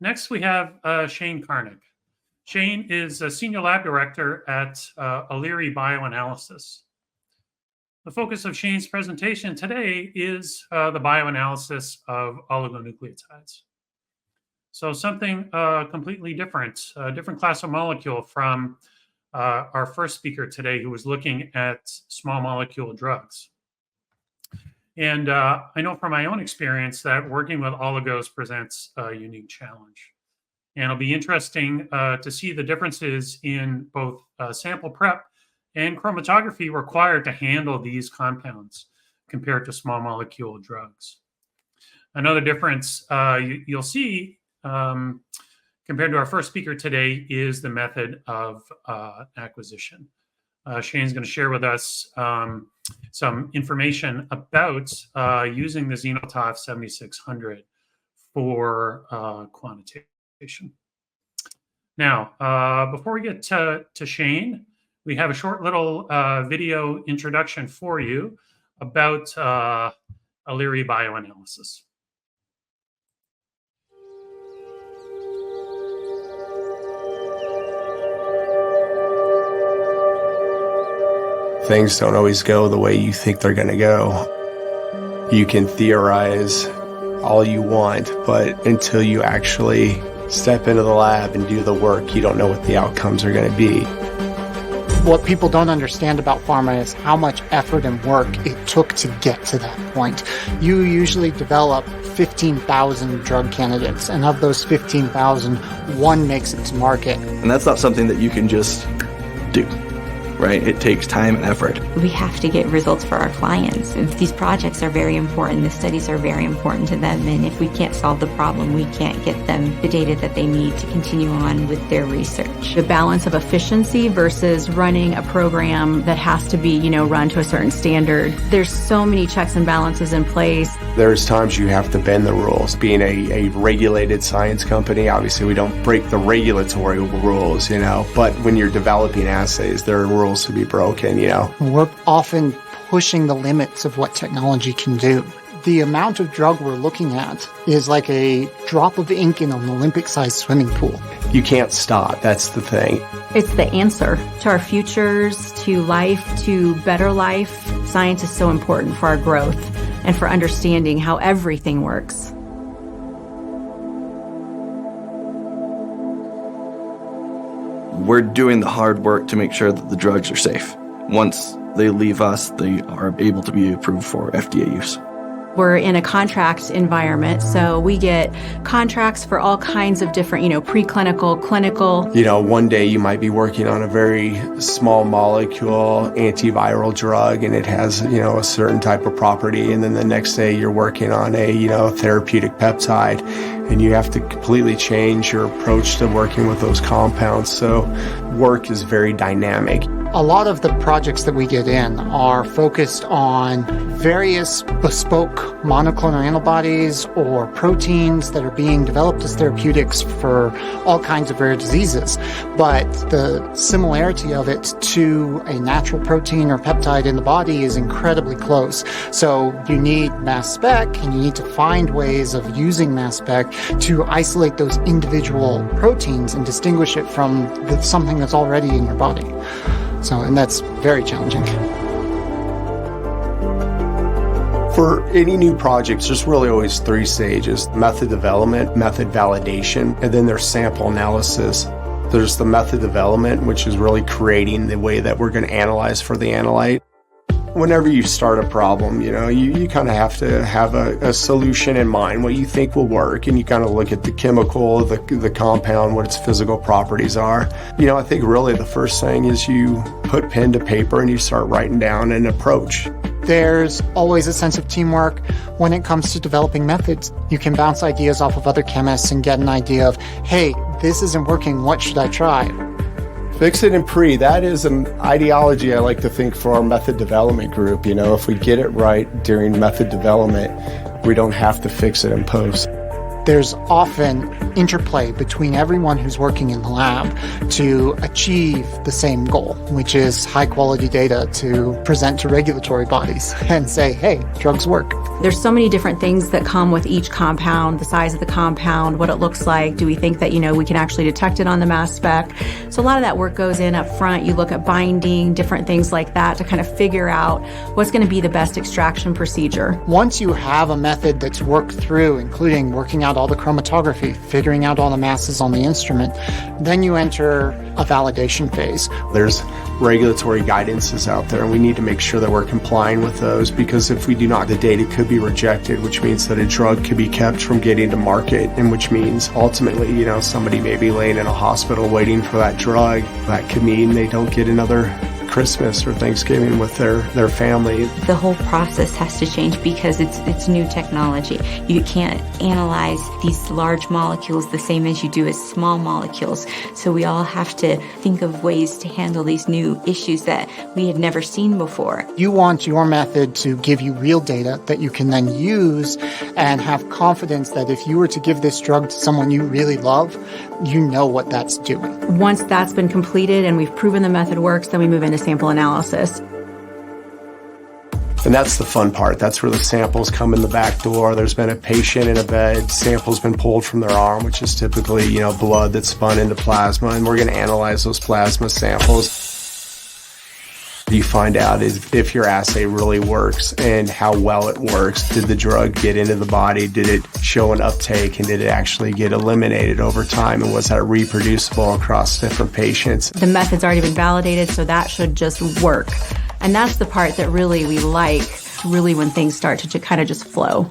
Next, we have Shane Karnik. Shane is a senior lab director at Aliri Bioanalysis. The focus of Shane's presentation today is the bioanalysis of oligonucleotides. So something completely different, a different class of molecule from our first speaker today, who was looking at small molecule drugs. And I know from my own experience that working with oligos presents a unique challenge. And it'll be interesting to see the differences in both sample prep and chromatography required to handle these compounds compared to small molecule drugs. Another difference you'll see compared to our first speaker today is the method of acquisition. Shane's going to share with us some information about using the Xenotop 7600 for quantitation. Now, before we get to Shane, we have a short little video introduction for you about Aliri Bioanalysis. Things don't always go the way you think they're going to go. You can theorize all you want, but until you actually step into the lab and do the work, you don't know what the outcomes are going to be. What people don't understand about pharma is how much effort and work it took to get to that point. You usually develop 15,000 drug candidates, and of those 15,000, one makes it to market. And that's not something that you can just do. Right? It takes time and effort. We have to get results for our clients. These projects are very important. The studies are very important to them. And if we can't solve the problem, we can't get them the data that they need to continue on with their research. The balance of efficiency versus running a program that has to be, run to a certain standard. There's so many checks and balances in place. There's times you have to bend the rules. Being a regulated science company, obviously we don't break the regulatory rules, but when you're developing assays, there are rules to be broken, We're often pushing the limits of what technology can do. The amount of drug we're looking at is like a drop of ink in an Olympic-sized swimming pool. You can't stop. That's the thing. It's the answer to our futures, to life, to better life. Science is so important for our growth and for understanding how everything works. We're doing the hard work to make sure that the drugs are safe. Once they leave us, they are able to be approved for FDA use. We're in a contract environment, so we get contracts for all kinds of different, preclinical, clinical. One day you might be working on a very small molecule antiviral drug and it has, a certain type of property. And then the next day you're working on a, therapeutic peptide, and you have to completely change your approach to working with those compounds. So work is very dynamic. A lot of the projects that we get in are focused on various bespoke monoclonal antibodies or proteins that are being developed as therapeutics for all kinds of rare diseases. But the similarity of it to a natural protein or peptide in the body is incredibly close. So you need mass spec, and you need to find ways of using mass spec to isolate those individual proteins and distinguish it from something that's already in your body. And that's very challenging. For any new projects, there's really always three stages: method development, method validation, and then there's sample analysis. There's the method development, which is really creating the way that we're going to analyze for the analyte. Whenever you start a problem, you kind of have to have a solution in mind, what you think will work, and you kind of look at the chemical, the compound, what its physical properties are. I think really the first thing is you put pen to paper and you start writing down an approach. There's always a sense of teamwork when it comes to developing methods. You can bounce ideas off of other chemists and get an idea of, hey, this isn't working, what should I try? Fix it in pre. That is an ideology I like to think for our method development group. If we get it right during method development, we don't have to fix it in post. There's often interplay between everyone who's working in the lab to achieve the same goal, which is high quality data to present to regulatory bodies and say, hey, drugs work. There's so many different things that come with each compound, the size of the compound, what it looks like. Do we think that, we can actually detect it on the mass spec? So a lot of that work goes in up front. You look at binding, different things like that to kind of figure out what's going to be the best extraction procedure. Once you have a method that's worked through, including working out all the chromatography, figuring out all the masses on the instrument, then you enter a validation phase. There's regulatory guidances out there, and we need to make sure that we're complying with those, because if we do not, the data could be rejected, which means that a drug could be kept from getting to market, and which means ultimately, somebody may be laying in a hospital waiting for that drug. That could mean they don't get another Christmas or Thanksgiving with their family. The whole process has to change because it's new technology. You can't analyze these large molecules the same as you do as small molecules. So we all have to think of ways to handle these new issues that we had never seen before. You want your method to give you real data that you can then use and have confidence that if you were to give this drug to someone you really love, you know what that's doing. Once that's been completed and we've proven the method works, then we move into sample analysis. And that's the fun part. That's where the samples come in the back door. There's been a patient in a bed, sample's been pulled from their arm, which is typically, blood that's spun into plasma, and we're going to analyze those plasma samples. You find out if your assay really works and how well it works. Did the drug get into the body? Did it show an uptake? And did it actually get eliminated over time? And was that reproducible across different patients? The method's already been validated, so that should just work. And that's the part that really we like, when things start to kind of just flow.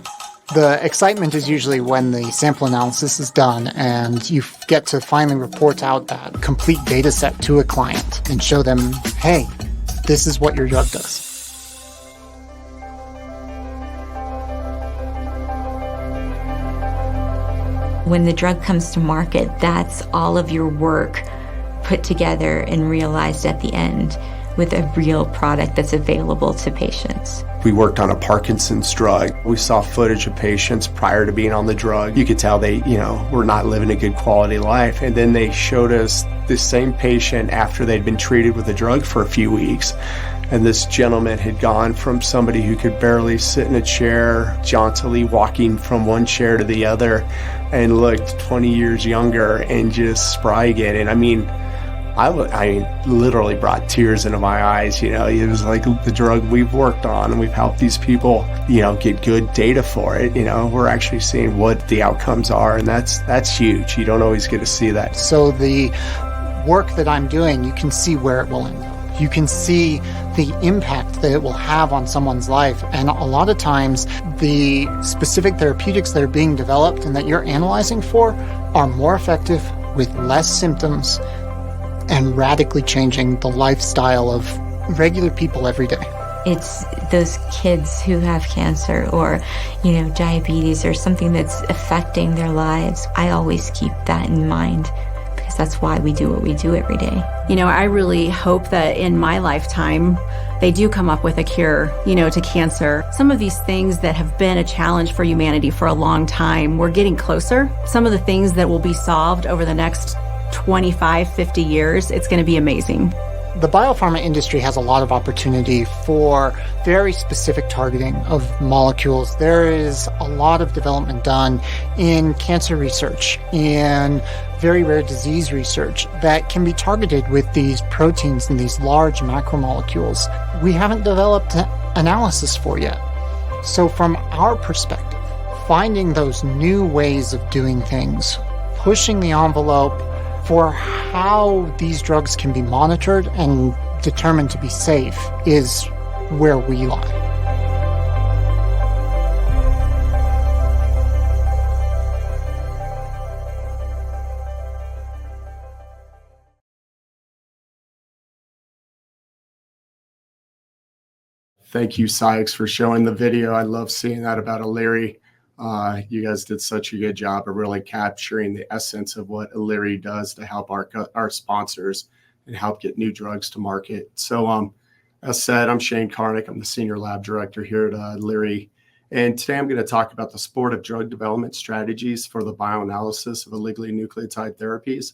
The excitement is usually when the sample analysis is done and you get to finally report out that complete data set to a client and show them, hey, this is what your drug does. When the drug comes to market, that's all of your work put together and realized at the end with a real product that's available to patients. We worked on a Parkinson's drug. We saw footage of patients prior to being on the drug. You could tell they, were not living a good quality life. And then they showed us the same patient after they'd been treated with the drug for a few weeks. And this gentleman had gone from somebody who could barely sit in a chair, jauntily walking from one chair to the other, and looked 20 years younger and just spry again. And I literally brought tears into my eyes. It was like the drug we've worked on, and we've helped these people, get good data for it. We're actually seeing what the outcomes are, and that's huge. You don't always get to see that. So the work that I'm doing, you can see where it will end up. You can see the impact that it will have on someone's life. And a lot of times, the specific therapeutics that are being developed and that you're analyzing for are more effective with less symptoms and radically changing the lifestyle of regular people every day. It's those kids who have cancer or, diabetes or something that's affecting their lives. I always keep that in mind because that's why we do what we do every day. I really hope that in my lifetime, they do come up with a cure, to cancer. Some of these things that have been a challenge for humanity for a long time, we're getting closer. Some of the things that will be solved over the next 25, 50 years, it's going to be amazing. The biopharma industry has a lot of opportunity for very specific targeting of molecules. There is a lot of development done in cancer research, in very rare disease research that can be targeted with these proteins and these large macromolecules. We haven't developed analysis for yet. So from our perspective, finding those new ways of doing things, pushing the envelope for how these drugs can be monitored and determined to be safe is where we lie. Thank you, Sykes, for showing the video. I love seeing that about Aliri. You guys did such a good job of really capturing the essence of what Aliri does to help our sponsors and help get new drugs to market. So, as said, I'm Shane Karnik. I'm the Senior Lab Director here at Aliri. And today I'm going to talk about the sport of drug development strategies for the bioanalysis of oligonucleotide therapies.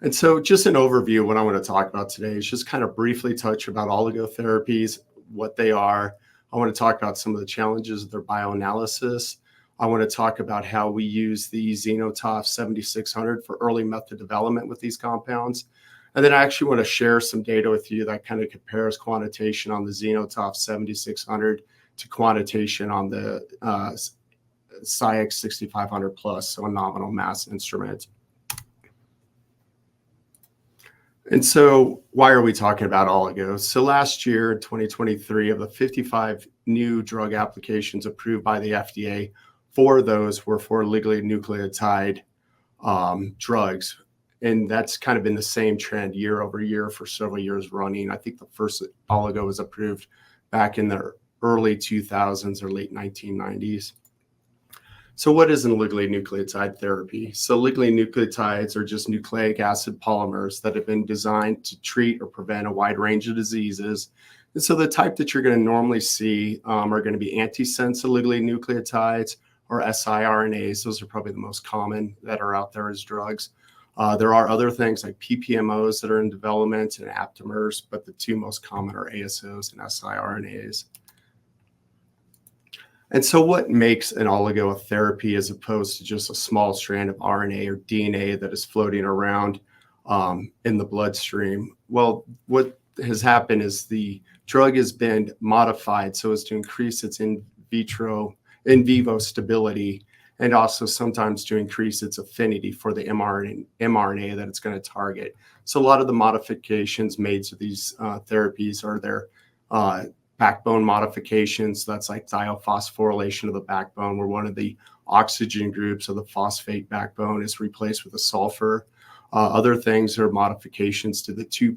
And so just an overview of what I want to talk about today is just kind of briefly touch about oligotherapies, what they are. I want to talk about some of the challenges of their bioanalysis. I want to talk about how we use the Xenotoph 7600 for early method development with these compounds. And then I actually want to share some data with you that kind of compares quantitation on the Xenotoph 7600 to quantitation on the SciX 6500 plus, so a nominal mass instrument. And so why are we talking about oligos? So last year, 2023, of the 55 new drug applications approved by the FDA, 4 of those were for oligonucleotide drugs. And that's kind of been the same trend year over year for several years running. I think the first oligo was approved back in the early 2000s or late 1990s. So what is an oligonucleotide therapy? So oligonucleotides are just nucleic acid polymers that have been designed to treat or prevent a wide range of diseases. And so the type that you're going to normally see are going to be antisense oligonucleotides or siRNAs. Those are probably the most common that are out there as drugs. There are other things like PPMOs that are in development and aptamers, but the 2 most common are ASOs and siRNAs. And so what makes an oligo a therapy as opposed to just a small strand of RNA or DNA that is floating around in the bloodstream? Well, what has happened is the drug has been modified so as to increase its in vivo stability, and also sometimes to increase its affinity for the mRNA that it's going to target. So a lot of the modifications made to these therapies are their backbone modifications. That's like thiophosphorylation of the backbone, where one of the oxygen groups of the phosphate backbone is replaced with a sulfur. Other things are modifications to the 2'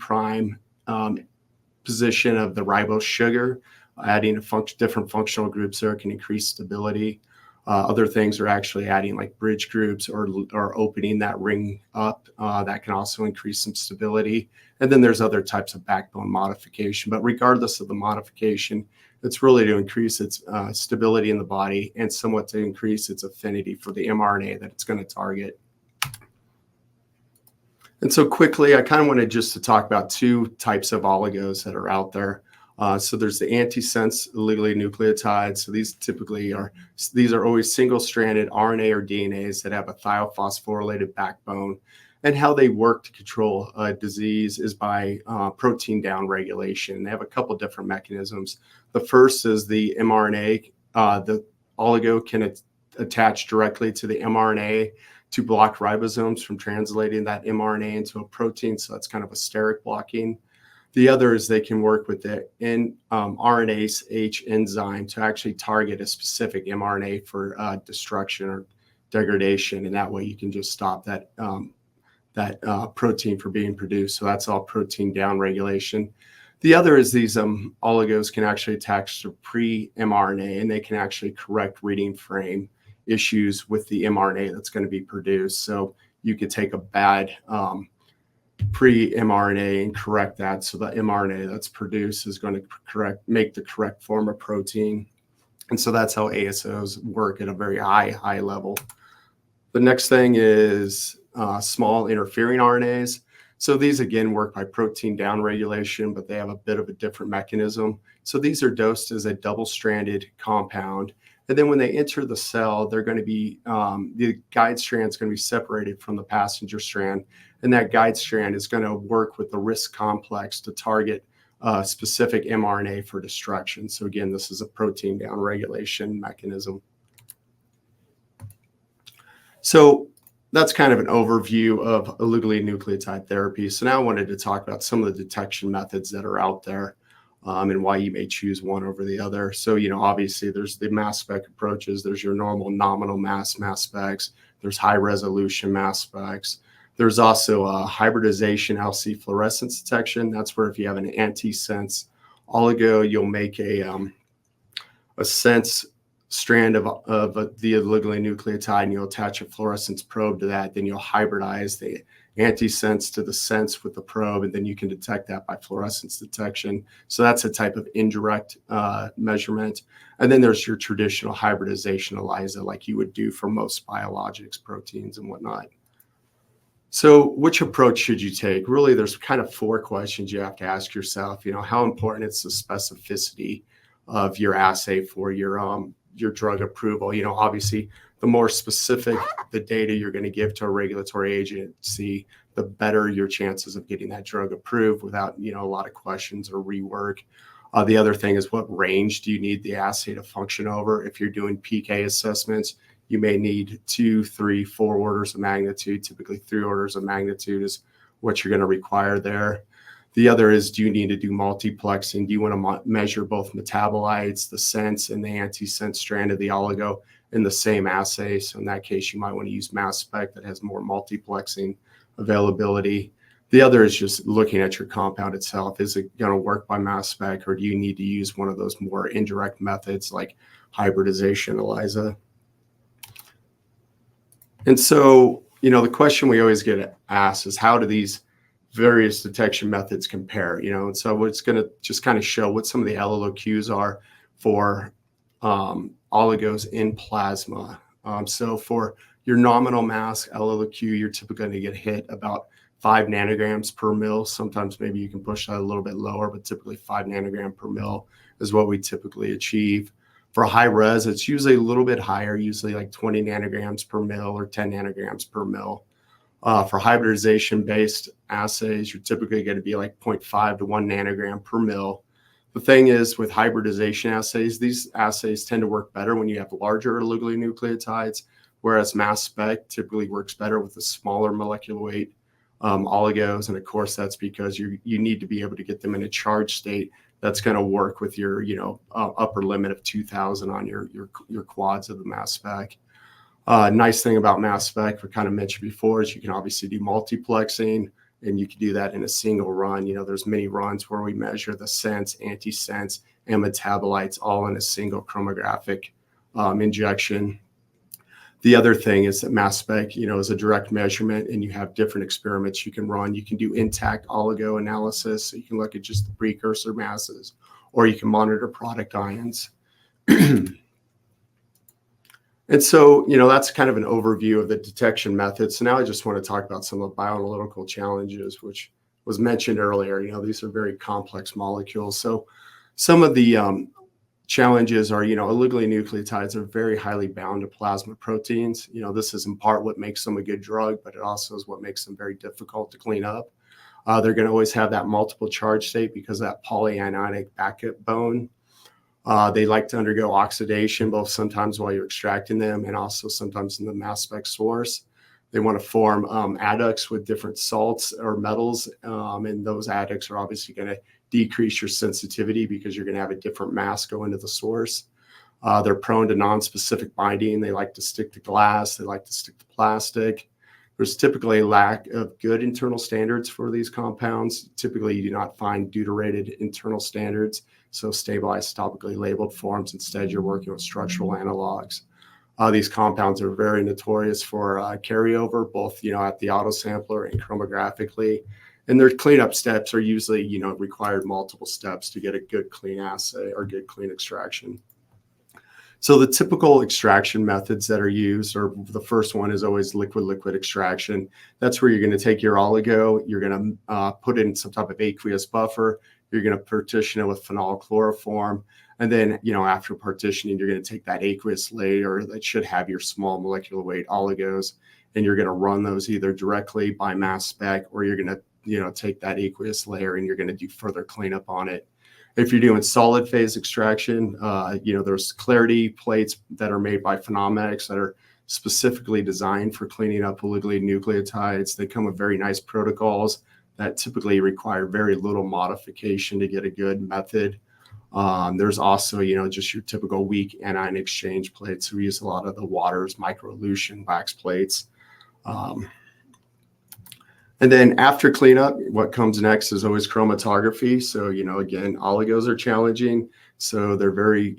position of the ribose sugar, adding a different functional groups there can increase stability. Other things are actually adding like bridge groups or opening that ring up. That can also increase some stability. And then there's other types of backbone modification. But regardless of the modification, it's really to increase its stability in the body and somewhat to increase its affinity for the mRNA that it's going to target. And so quickly, I kind of wanted just to talk about 2 types of oligos that are out there. So there's the antisense oligonucleotides. So these are always single-stranded RNA or DNAs that have a thiophosphorylated backbone. And how they work to control disease is by protein downregulation. They have a couple different mechanisms. The first is the mRNA. The oligo can attach directly to the mRNA to block ribosomes from translating that mRNA into a protein. So that's kind of a steric blocking. The other is they can work with the RNase H enzyme to actually target a specific mRNA for destruction or degradation. And that way you can just stop that protein from being produced. So that's all protein downregulation. The other is these oligos can actually attach to pre-mRNA, and they can actually correct reading frame issues with the mRNA that's going to be produced. So you could take a bad pre-mRNA and correct that, so the mRNA that's produced is going to make the correct form of protein. And so that's how ASOs work at a very high level. The next thing is small interfering RNAs. So these again work by protein downregulation, but they have a bit of a different mechanism. So these are dosed as a double-stranded compound. And then when they enter the cell, they're going to be, the guide strand is going to be separated from the passenger strand. And that guide strand is going to work with the RISC complex to target specific mRNA for destruction. So again, this is a protein downregulation mechanism. So that's kind of an overview of oligonucleotide therapy. So now I wanted to talk about some of the detection methods that are out there. And why you may choose one over the other. So, obviously there's the mass spec approaches. There's your normal nominal mass specs. There's high resolution mass specs. There's also a hybridization LC fluorescence detection. That's where if you have an antisense oligo, you'll make a sense strand of the oligonucleotide and you'll attach a fluorescence probe to that. Then you'll hybridize the antisense to the sense with the probe, and then you can detect that by fluorescence detection. So that's a type of indirect measurement. And then there's your traditional hybridization ELISA, like you would do for most biologics, proteins, and whatnot. So which approach should you take? Really, there's kind of 4 questions you have to ask yourself. How important is the specificity of your assay for your drug approval? Obviously, the more specific the data you're going to give to a regulatory agency, the better your chances of getting that drug approved without, a lot of questions or rework. The other thing is, what range do you need the assay to function over? If you're doing PK assessments, you may need 2, 3, 4 orders of magnitude. Typically 3 orders of magnitude is what you're going to require there. The other is, do you need to do multiplexing? Do you want to measure both metabolites, the sense, and the antisense strand of the oligo in the same assay? So in that case, you might want to use mass spec that has more multiplexing availability. The other is just looking at your compound itself. Is it going to work by mass spec, or do you need to use one of those more indirect methods like hybridization ELISA? And so, the question we always get asked is, how do these various detection methods compare? And so it's going to just kind of show what some of the LLOQs are for oligos in plasma. So for your nominal mass LLOQ, you're typically going to get hit about 5 nanograms per mil. Sometimes maybe you can push that a little bit lower, but typically 5 nanogram per mil is what we typically achieve. For high res, it's usually a little bit higher, usually like 20 nanograms per mil or 10 nanograms per mil. For hybridization-based assays, you're typically going to be like 0.5 to 1 nanogram per mil. The thing is, with hybridization assays, these assays tend to work better when you have larger oligonucleotides, whereas mass spec typically works better with the smaller molecular weight oligos. And of course, that's because you need to be able to get them in a charged state that's going to work with your upper limit of 2,000 on your quads of the mass spec. Nice thing about mass spec, we kind of mentioned before, is you can obviously do multiplexing, and you can do that in a single run. There's many runs where we measure the sense, antisense, and metabolites all in a single chromographic injection. The other thing is that mass spec, is a direct measurement, and you have different experiments you can run. You can do intact oligo analysis, so you can look at just the precursor masses, or you can monitor product ions. And so, that's kind of an overview of the detection methods. So now I just want to talk about some of the bioanalytical challenges, which was mentioned earlier. These are very complex molecules. So some of the challenges are, oligonucleotides are very highly bound to plasma proteins. This is in part what makes them a good drug, but it also is what makes them very difficult to clean up. They're going to always have that multiple charge state because of that polyanionic backbone. They like to undergo oxidation, both sometimes while you're extracting them and also sometimes in the mass spec source. They want to form adducts with different salts or metals, and those adducts are obviously going to decrease your sensitivity because you're going to have a different mass go into the source. They're prone to non-specific binding. They like to stick to glass. They like to stick to plastic. There's typically a lack of good internal standards for these compounds. Typically, you do not find deuterated internal standards, so stable isotopically labeled forms. Instead, you're working with structural analogs. These compounds are very notorious for carryover, both at the autosampler and chromographically. And their cleanup steps are usually required multiple steps to get a good clean assay or good clean extraction. So the typical extraction methods that are used, or the first one is always liquid-liquid extraction. That's where you're going to take your oligo, you're going to put it in some type of aqueous buffer, you're going to partition it with phenol chloroform, and then after partitioning, you're going to take that aqueous layer that should have your small molecular weight oligos, and you're going to run those either directly by mass spec, or you're going to take that aqueous layer and you're going to do further cleanup on it. If you're doing solid phase extraction, there's clarity plates that are made by Phenomatics that are specifically designed for cleaning up oligonucleotides. They come with very nice protocols that typically require very little modification to get a good method. There's also, just your typical weak anion exchange plates. We use a lot of the Waters microelution wax plates. And then after cleanup, what comes next is always chromatography. So, again, oligos are challenging. So they're very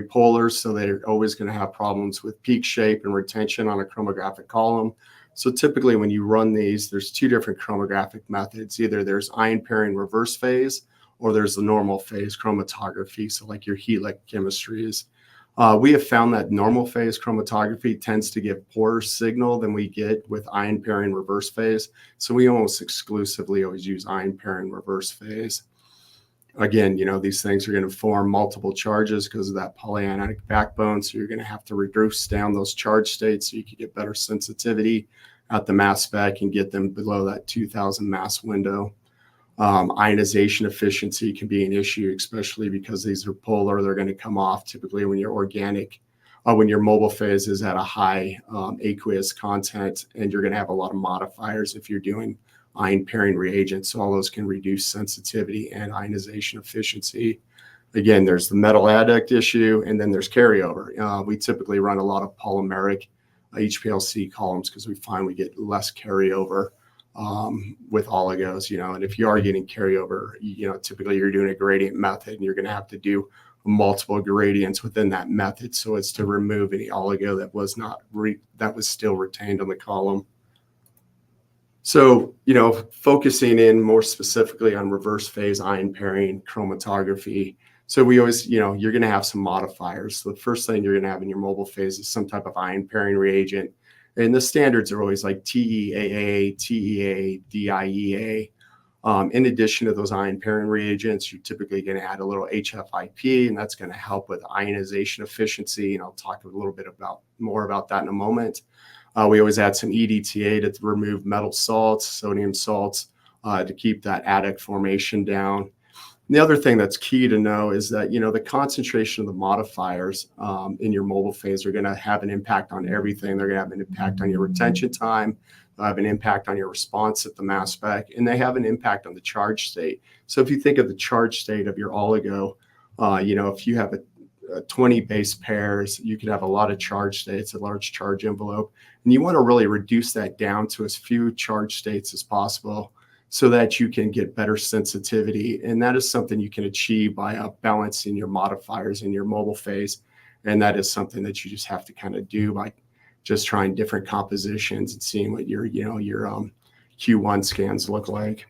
polar. So they're always going to have problems with peak shape and retention on a chromographic column. So typically when you run these, there's two different chromographic methods. Either there's ion pairing reverse phase, or there's the normal phase chromatography, so like your HELIC chemistries. We have found that normal phase chromatography tends to give poorer signal than we get with ion pairing reverse phase. So we almost exclusively always use ion pairing reverse phase. Again, these things are going to form multiple charges because of that polyanionic backbone. So you're going to have to reduce down those charge states so you can get better sensitivity at the mass spec and get them below that 2000 mass window. Ionization efficiency can be an issue, especially because these are polar. They're going to come off typically when you're organic, when your mobile phase is at a high aqueous content, and you're going to have a lot of modifiers if you're doing ion pairing reagents. So all those can reduce sensitivity and ionization efficiency. Again, there's the metal adduct issue, and then there's carryover. We typically run a lot of polymeric HPLC columns because we find we get less carryover with oligos, and if you are getting carryover, typically you're doing a gradient method, and you're going to have to do multiple gradients within that method so as to remove any oligo that was not that was still retained on the column. So, focusing in more specifically on reverse phase ion pairing chromatography. So we always, you're going to have some modifiers. So the first thing you're going to have in your mobile phase is some type of ion pairing reagent. And the standards are always like TEAA, TEA, DIEA. In addition to those ion pairing reagents, you're typically going to add a little HFIP, and that's going to help with ionization efficiency. And I'll talk a little bit more about that in a moment. We always add some EDTA to remove metal salts, sodium salts, to keep that adduct formation down. And the other thing that's key to know is that, the concentration of the modifiers in your mobile phase are going to have an impact on everything. They're going to have an impact on your retention time, have an impact on your response at the mass spec, and they have an impact on the charge state. So if you think of the charge state of your oligo, if you have a 20 base pairs, you could have a lot of charge states, a large charge envelope, and you want to really reduce that down to as few charge states as possible so that you can get better sensitivity. And that is something you can achieve by balancing your modifiers in your mobile phase. And that is something that you just have to kind of do by just trying different compositions and seeing what your Q1 scans look like.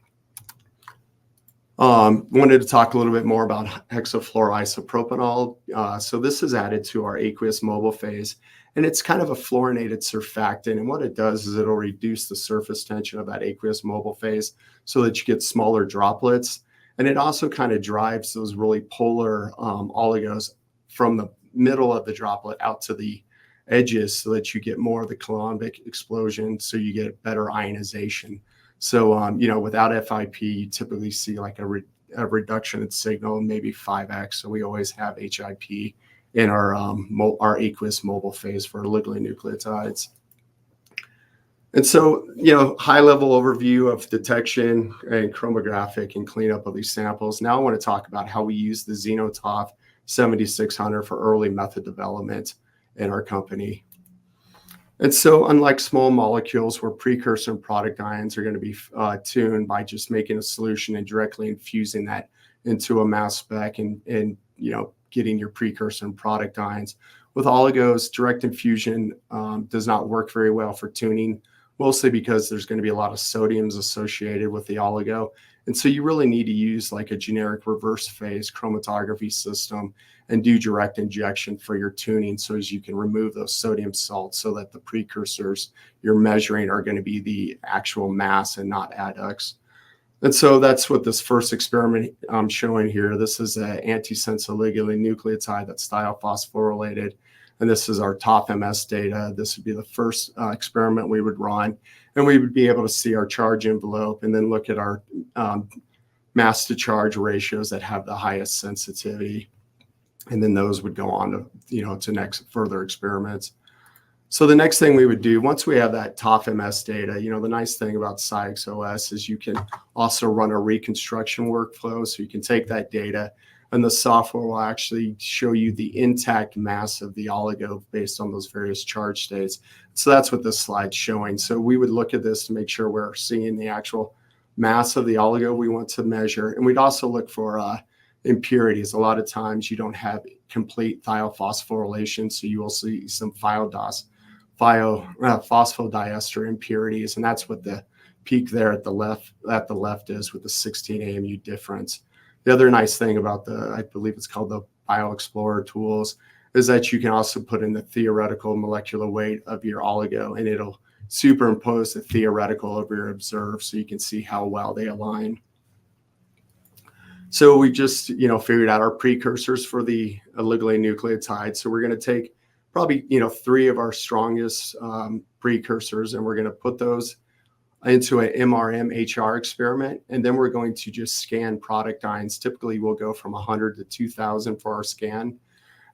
Wanted to talk a little bit more about hexafluoroisopropanol. So this is added to our aqueous mobile phase, and it's kind of a fluorinated surfactant. And what it does is it'll reduce the surface tension of that aqueous mobile phase so that you get smaller droplets. And it also kind of drives those really polar oligos from the middle of the droplet out to the edges so that you get more of the coulombic explosion, so you get better ionization. So, without FIP, you typically see like a reduction in signal, maybe 5x. So we always have HIP in our aqueous mobile phase for oligonucleotides. And so, high level overview of detection and chromographic and cleanup of these samples. Now I want to talk about how we use the Xenotoph 7600 for early method development in our company. And so unlike small molecules where precursor and product ions are going to be tuned by just making a solution and directly infusing that into a mass spec and getting your precursor and product ions. With oligos, direct infusion does not work very well for tuning, mostly because there's going to be a lot of sodiums associated with the oligo. And so you really need to use like a generic reverse phase chromatography system and do direct injection for your tuning so as you can remove those sodium salts so that the precursors you're measuring are going to be the actual mass and not adducts. And so that's what this first experiment I'm showing here. This is an antisense oligonucleotide that's thiophosphorylated. And this is our top MS data. This would be the first experiment we would run. And we would be able to see our charge envelope and then look at our mass to charge ratios that have the highest sensitivity. And then those would go on to, to next further experiments. So the next thing we would do, once we have that top MS data, the nice thing about SciEx-OS is you can also run a reconstruction workflow. So you can take that data and the software will actually show you the intact mass of the oligo based on those various charge states. So that's what this slide's showing. So we would look at this to make sure we're seeing the actual mass of the oligo we want to measure. And we'd also look for impurities. A lot of times you don't have complete thiophosphorylation, so you will see some phosphodiester impurities, and that's what the peak there at the left is with the 16 AMU difference. The other nice thing about I believe it's called the BioExplorer tools, is that you can also put in the theoretical molecular weight of your oligo, and it'll superimpose the theoretical over your observed, so you can see how well they align. So we just, figured out our precursors for the oligonucleotide. So we're going to take probably, 3 of our strongest precursors, and we're going to put those into an MRM-HR experiment. And then we're going to just scan product ions. Typically, we'll go from 100 to 2,000 for our scan.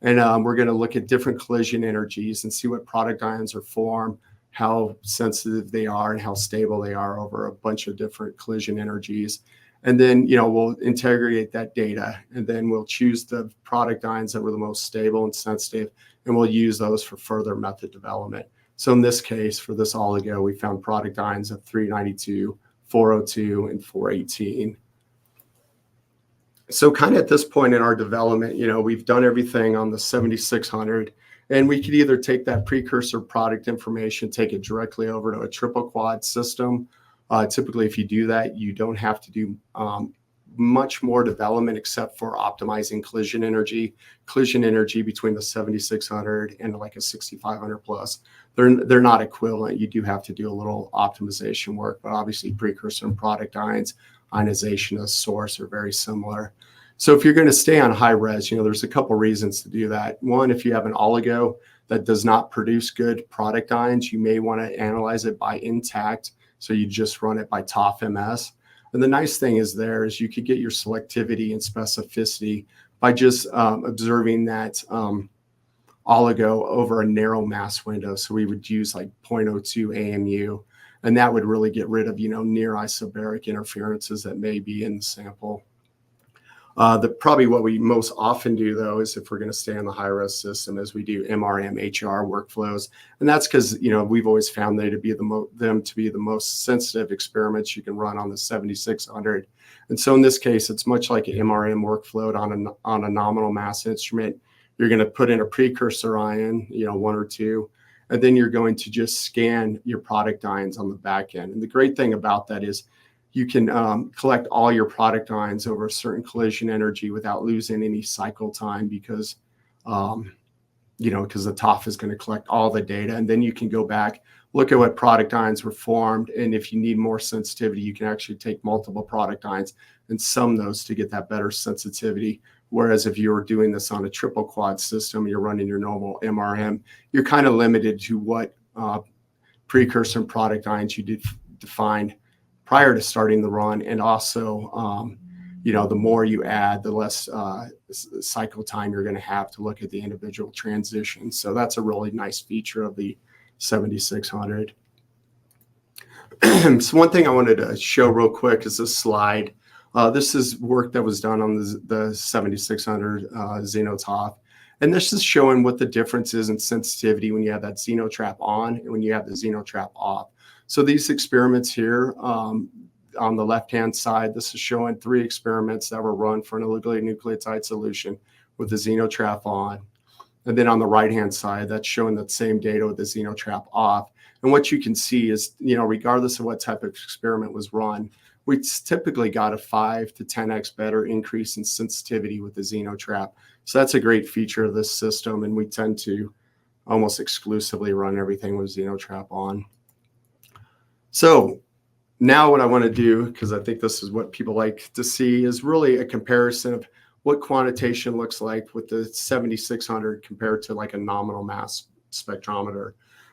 And we're going to look at different collision energies and see what product ions are formed, how sensitive they are, and how stable they are over a bunch of different collision energies. And then, we'll integrate that data, and then we'll choose the product ions that were the most stable and sensitive, and we'll use those for further method development. So in this case, for this oligo, we found product ions of 392, 402, and 418. So kind of at this point in our development, we've done everything on the 7600, and we could either take that precursor product information, take it directly over to a triple quad system. Typically, if you do that, you don't have to do much more development except for optimizing collision energy. Collision energy between the 7600 and like a 6500 plus, they're not equivalent. You do have to do a little optimization work, but obviously precursor and product ions, ionization of source are very similar. So if you're going to stay on high res, there's a couple reasons to do that. One, if you have an oligo that does not produce good product ions, you may want to analyze it by intact. So you just run it by TOF-MS. And the nice thing is you could get your selectivity and specificity by just observing that oligo over a narrow mass window. So we would use like 0.02 AMU, and that would really get rid of, near isobaric interferences that may be in the sample. Probably what we most often do, though, is if we're going to stay on the high-res system, is we do MRM-HR workflows. And that's because, we've always found them to be the most sensitive experiments you can run on the 7600. And so in this case, it's much like an MRM workflow on a nominal mass instrument. You're going to put in a precursor ion, 1 or 2, and then you're going to just scan your product ions on the back end. And the great thing about that is you can collect all your product ions over a certain collision energy without losing any cycle time because the TOF is going to collect all the data. And then you can go back, look at what product ions were formed. And if you need more sensitivity, you can actually take multiple product ions and sum those to get that better sensitivity. Whereas if you were doing this on a triple quad system, you're running your normal MRM, you're kind of limited to what precursor and product ions you defined prior to starting the run. And also, the more you add, the less cycle time you're going to have to look at the individual transitions. So that's a really nice feature of the 7600. So one thing I wanted to show real quick is this slide. This is work that was done on the 7600 xenoTOF. And this is showing what the difference is in sensitivity when you have that xenotrap on and when you have the xenotrap off. So these experiments here on the left-hand side, this is showing 3 experiments that were run for an oligonucleotide solution with the xenotrap on. And then on the right-hand side, that's showing that same data with the xenotrap off. And what you can see is, regardless of what type of experiment was run, we typically got a 5 to 10x better increase in sensitivity with the xenotrap. So that's a great feature of this system, and we tend to almost exclusively run everything with xenotrap on. So now what I want to do, because I think this is what people like to see, is really a comparison of what quantitation looks like with the 7600 compared to like a nominal mass spectrometer.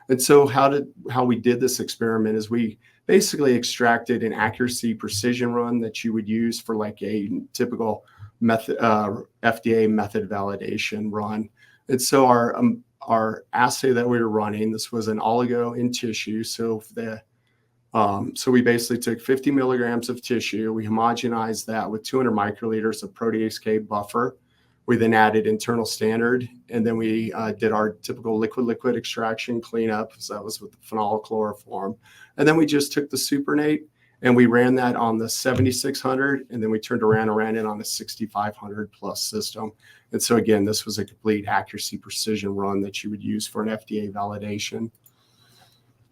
And so how we did this experiment is we basically extracted an accuracy precision run that you would use for like a typical method, FDA method validation run. And so our assay that we were running, this was an oligo in tissue. So we basically took 50 milligrams of tissue. We homogenized that with 200 microliters of protease K buffer. We then added internal standard, and then we did our typical liquid-liquid extraction cleanup. So that was with the phenolchloroform. And then we just took the supernate and we ran that on the 7600, and then we turned around and ran it on the 6500 plus system. And so again, this was a complete accuracy precision run that you would use for an FDA validation.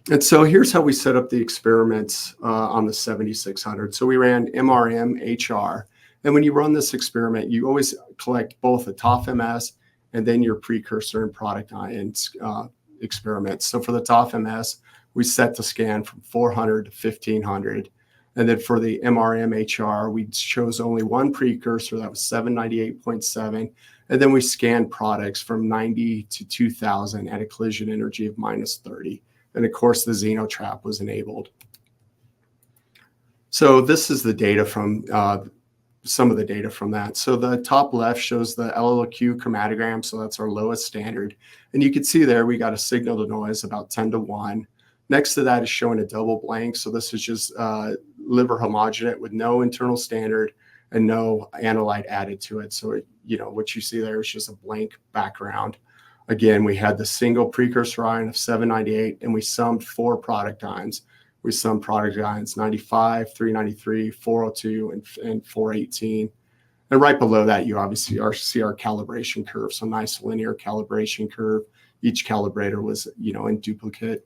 And so here's how we set up the experiments on the 7600. So we ran MRM, HR. And when you run this experiment, you always collect both a TOF-MS and then your precursor and product ions experiments. So for the TOF-MS, we set the scan from 400 to 1500. And then for the MRM HR, we chose only one precursor, that was 798.7. And then we scanned products from 90 to 2000 at a collision energy of -30. And of course, the xenotrap was enabled. So this is the data from some of the data from that. So the top left shows the LLOQ chromatogram. So that's our lowest standard. And you can see there, we got a signal to noise about 10-1. Next to that is showing a double blank. So this is just liver homogenate with no internal standard and no analyte added to it. So, what you see there is just a blank background. Again, we had the single precursor ion of 798, and we summed 4 product ions. We summed product ions 95, 393, 402, and 418. And right below that, you obviously see our calibration curve. So nice linear calibration curve. Each calibrator was, in duplicate.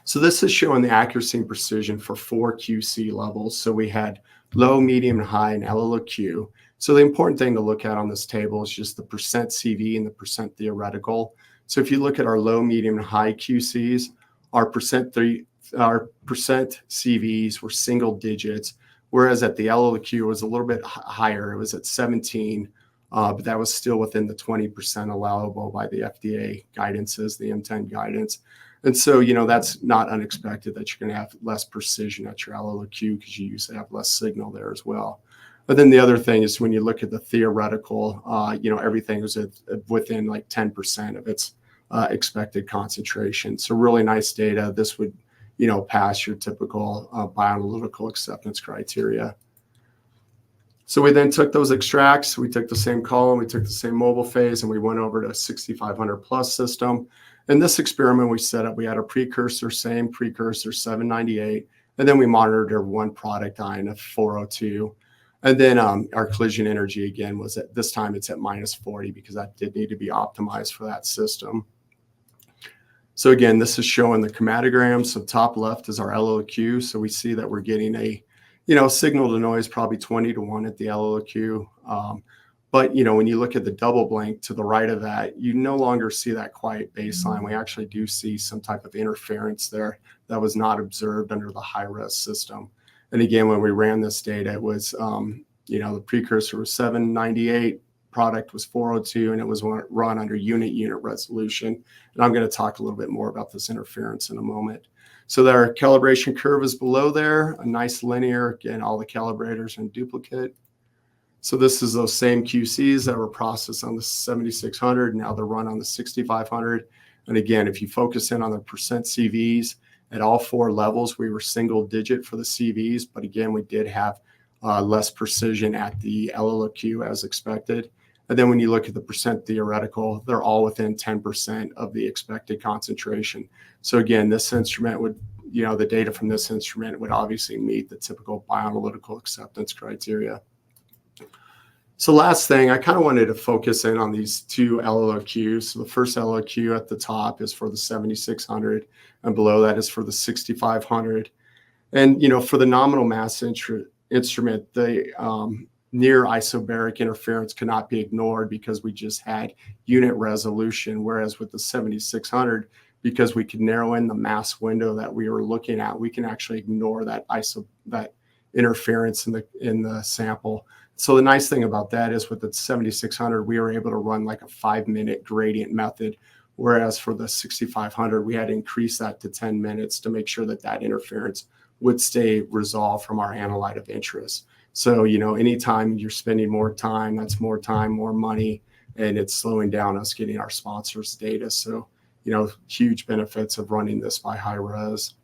So this is showing the accuracy and precision for 4 QC levels. So we had low, medium, and high in LLOQ. So the important thing to look at on this table is just the percent CV and the percent theoretical. So if you look at our low, medium, and high QCs, our percent CVs were single digits, whereas at the LLOQ it was a little bit higher. It was at 17, but that was still within the 20% allowable by the FDA guidances, the M10 guidance. And so, that's not unexpected that you're going to have less precision at your LLOQ because you usually have less signal there as well. But then the other thing is when you look at the theoretical, everything was within like 10% of its expected concentration. So really nice data. This would, pass your typical bioanalytical acceptance criteria. So we then took those extracts, we took the same column, we took the same mobile phase, and we went over to a 6500 plus system. In this experiment we set up, we had a precursor, same precursor, 798, and then we monitored one product ion of 402. And then our collision energy again was at this time it's at -40 because that did need to be optimized for that system. So again, this is showing the chromatogram. So top left is our LLOQ. So we see that we're getting a, signal to noise probably 20-1 at the LLOQ. But, when you look at the double blank to the right of that, you no longer see that quiet baseline. We actually do see some type of interference there that was not observed under the high-res system. And again, when we ran this data, it was, the precursor was 798, product was 402, and it was run under unit resolution. And I'm going to talk a little bit more about this interference in a moment. So our calibration curve is below there, a nice linear. Again, all the calibrators are in duplicate. So this is those same QCs that were processed on the 7600. Now they're run on the 6500. And again, if you focus in on the percent CVs, at all 4 levels, we were single digit for the CVs. But again, we did have less precision at the LLOQ as expected. And then when you look at the percent theoretical, they're all within 10% of the expected concentration. So again, this instrument would, the data from this instrument would obviously meet the typical bioanalytical acceptance criteria. So last thing, I kind of wanted to focus in on these 2 LLOQs. So the first LLOQ at the top is for the 7600, and below that is for the 6500. And, for the nominal mass instrument, the near isobaric interference cannot be ignored because we just had unit resolution, whereas with the 7600, because we could narrow in the mass window that we were looking at, we can actually ignore that interference in the sample. So the nice thing about that is with the 7600, we were able to run like a 5-minute gradient method, whereas for the 6500, we had to increase that to 10 minutes to make sure that that interference would stay resolved from our analyte of interest. So, anytime you're spending more time, that's more time, more money, and it's slowing down us getting our sponsors' data. So, huge benefits of running this by high res.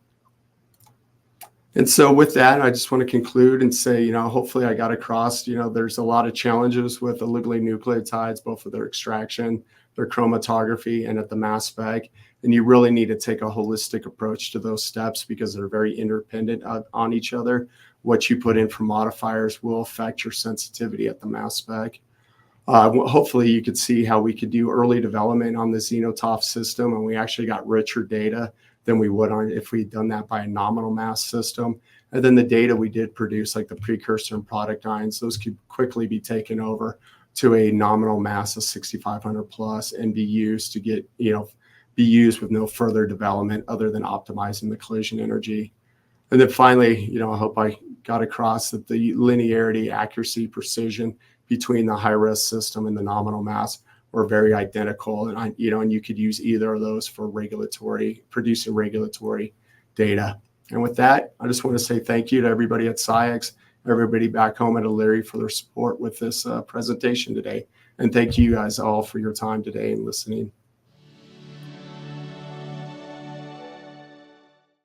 And so with that, I just want to conclude and say, hopefully I got across, there's a lot of challenges with oligonucleotides, both with their extraction, their chromatography, and at the mass spec. And you really need to take a holistic approach to those steps because they're very interdependent on each other. What you put in for modifiers will affect your sensitivity at the mass spec. Hopefully you could see how we could do early development on the XenoTOF system, and we actually got richer data than we would on if we'd done that by a nominal mass system. And then the data we did produce, like the precursor and product ions, those could quickly be taken over to a nominal mass of 6,500 plus and be used to get, be used with no further development other than optimizing the collision energy. And then finally, I hope I got across that the linearity, accuracy, precision between the high-res system and the nominal mass were very identical. And and you could use either of those for producing regulatory data. And with that, I just want to say thank you to everybody at SCIEX, everybody back home at Aliri for their support with this presentation today. And thank you guys all for your time today and listening.